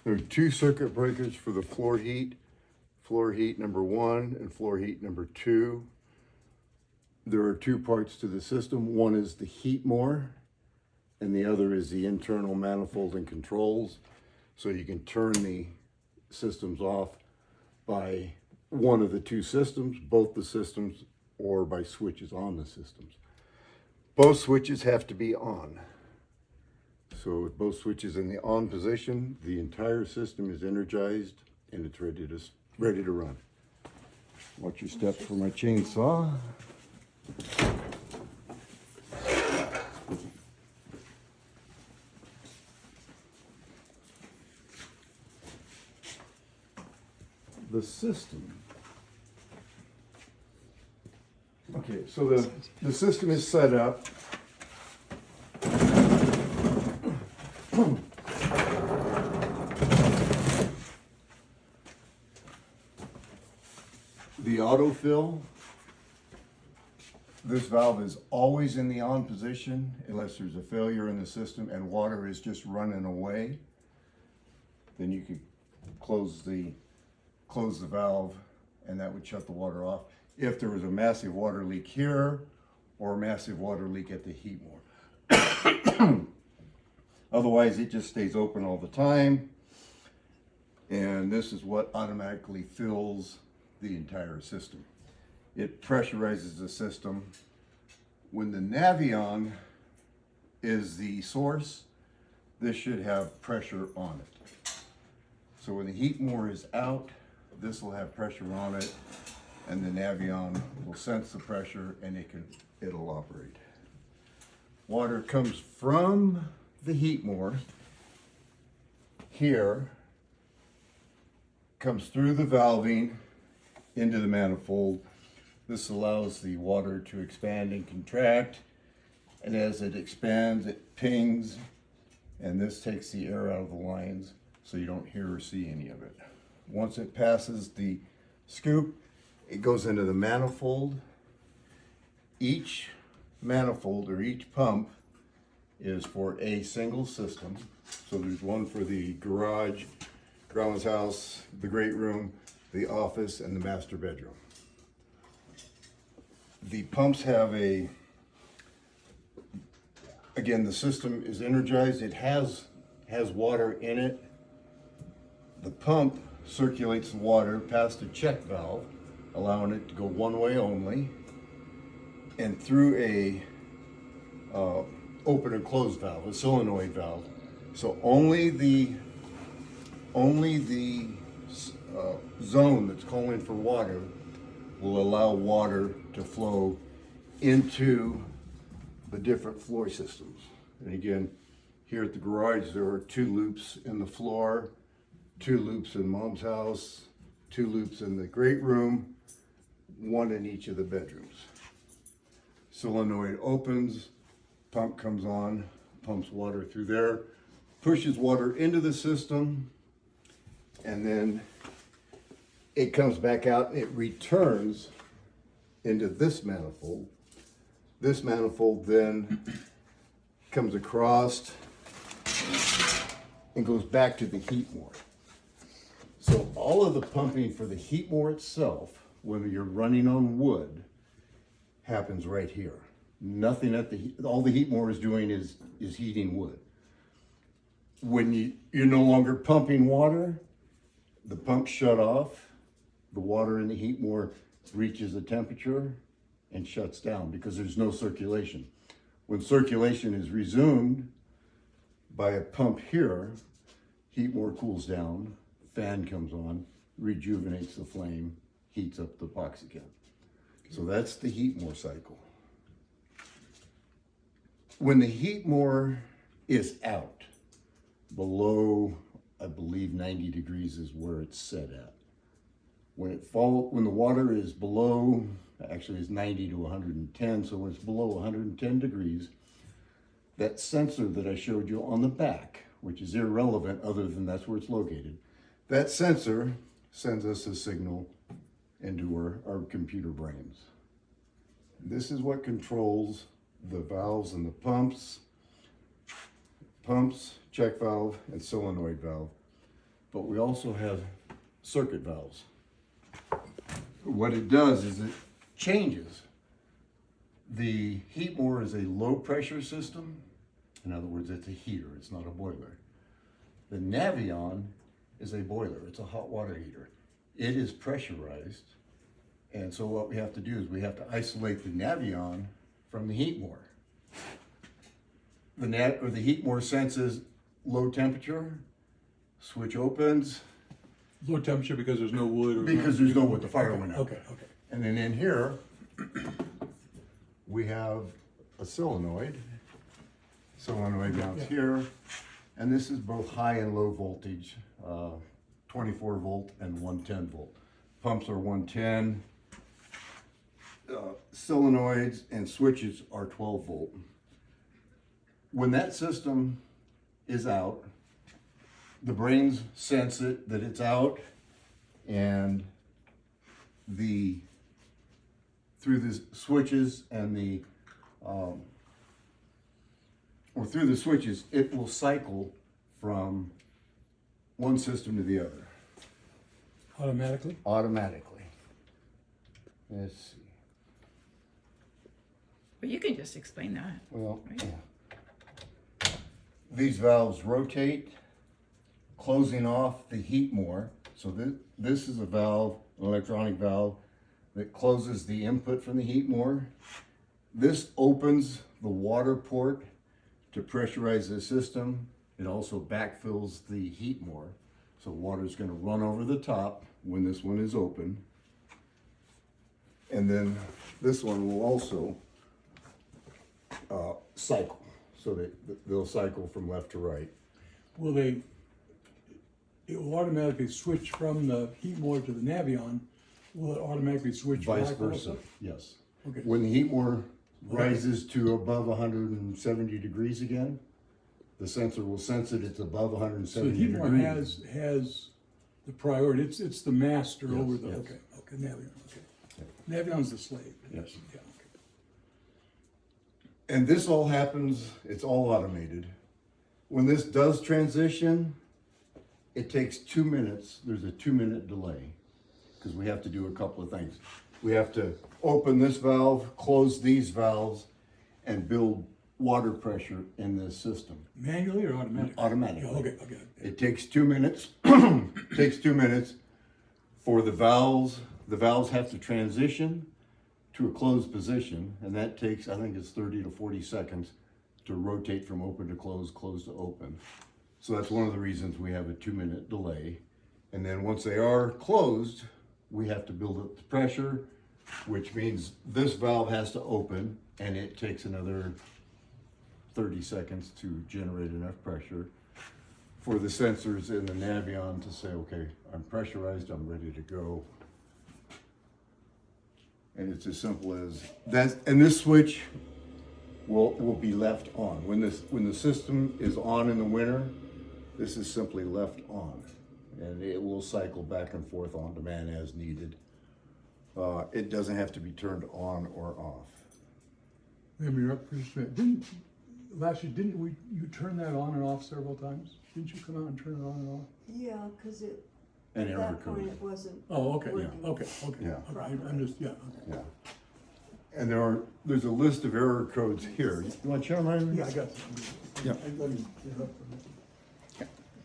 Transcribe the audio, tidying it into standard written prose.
There are two circuit breakers for the floor heat. Floor heat number 1 and floor heat number 2. There are two parts to the system. One is the heat more, and the other is the internal manifold and controls. So you can turn the systems off by one of the two systems, both the systems, or by switches on the systems. Both switches have to be on. So with both switches in the on position, the entire system is energized and it's ready to run. Watch your steps for my chainsaw. The system. Okay, so the system is set up. The autofill, this valve is always in the on position unless there's a failure in the system and water is just running away. Then you could close the valve and that would shut the water off. If there was a massive water leak here or a massive water leak at the heat more. Otherwise, it just stays open all the time. And this is what automatically fills the entire system. It pressurizes the system. When the Navion is the source, this should have pressure on it. So when the heat more is out, this will have pressure on it, and the Navion will sense the pressure and it'll operate. Water comes from the heat more here, comes through the valving into the manifold. This allows the water to expand and contract, and as it expands it pings, and this takes the air out of the lines so you don't hear or see any of it. Once it passes the scoop, it goes into the manifold. Each manifold or each pump is for a single system. So there's one for the garage, Grandma's house, the great room, the office, and the master bedroom. The pumps have again, the system is energized. It has water in it. The pump circulates the water past a check valve, allowing it to go one way only, and through a open and closed valve, a solenoid valve. So only the zone that's calling for water will allow water to flow into the different floor systems. And again, here at the garage, there are 2 loops in the floor, 2 loops in Mom's house, 2 loops in the great room, 1 in each of the bedrooms. Solenoid opens, pump comes on, pumps water through there, pushes water into the system, and then it comes back out and it returns into this manifold. This manifold then comes across and goes back to the heat more. So all of the pumping for the heat more itself, when you're running on wood, happens right here. Nothing at all the heat more is doing is heating wood. When you're no longer pumping water, the pump shut off, the water in the heat more reaches a temperature and shuts down because there's no circulation. When circulation is resumed by a pump here, heat more cools down, fan comes on, rejuvenates the flame, heats up the box again. So that's the heat more cycle. When the heat more is out, below, I believe 90 degrees is where it's set at. When the water is below, actually it's 90 to 110, so when it's below 110 degrees, that sensor that I showed you on the back, which is irrelevant other than that's where it's located, that sensor sends us a signal into our computer brains. This is what controls the valves and the pumps, check valve, and solenoid valve. but we also have circuit valves. What it does is it changes. The Heatmore is a low pressure system. In other words, it's a heater, it's not a boiler. The Navion is a boiler, it's a hot water heater. It is pressurized, and so what we have to do is we have to isolate the Navion from the Heatmore. The Heatmore senses low temperature, switch opens, Low temperature because there's no wood or? because there's no wood, the fire went out. Okay, okay. And then in here, we have a solenoid mounts Yeah. here, and this is both high and low voltage, 24 volt and 110 volt. Pumps are 110, solenoids and switches are 12 volt. When that system is out, the brains sense it, that it's out, and through the switches and through the switches, it will cycle from one system to the other Automatically? automatically. Let's see. But you can just explain that. Well, Right. yeah. These valves rotate, closing off the Heatmore. So this is a valve, an electronic valve, that closes the input from the Heatmore. This opens the water port to pressurize the system. It also backfills the Heatmore. So water's gonna run over the top when this one is open. And then this one will also cycle, so that they'll cycle from left to right. Will it will automatically switch from the Heatmore to the Navion? Will it automatically switch Vice back versa, also? yes. Okay. When the Heatmore rises to above 170 degrees again, the sensor will sense it, it's above So the 170 Heatmore degrees. has the priority, it's the master Yes, over the, yes. okay, Navion, okay. Navion's the slave. Yes. Yeah, okay. And this all happens, it's all automated. When this does transition, it takes 2 minutes, there's a 2-minute delay, because we have to do a couple of things. We have to open this valve, close these valves, and build water pressure in this system. Manually or automatically? Automatically. Yeah, okay, okay. It takes 2 minutes, takes 2 minutes for the valves have to transition to a closed position, and that takes, I think it's 30 to 40 seconds to rotate from open to closed, closed to open. So that's one of the reasons we have a 2-minute delay. And then once they are closed, we have to build up the pressure, which means this valve has to open, and it takes another 30 seconds to generate enough pressure for the sensors in the Navion to say, okay, I'm pressurized, I'm ready to go. And it's as simple as that. And this switch will be left on. When the system is on in the winter, this is simply left on, and it will cycle back and forth on demand as needed. It doesn't have to be turned on or off. Let me interrupt for just a minute. Last year, you turn that on and off several times? Didn't you come out and turn it on and off? Yeah, because And at error that point code. it wasn't. Oh, okay, working. okay. Yeah. Okay, I'm just, yeah, okay. Yeah. And there's a list of error codes here. You want to share mine? Yeah, I got some. Yeah. Let me interrupt for a minute.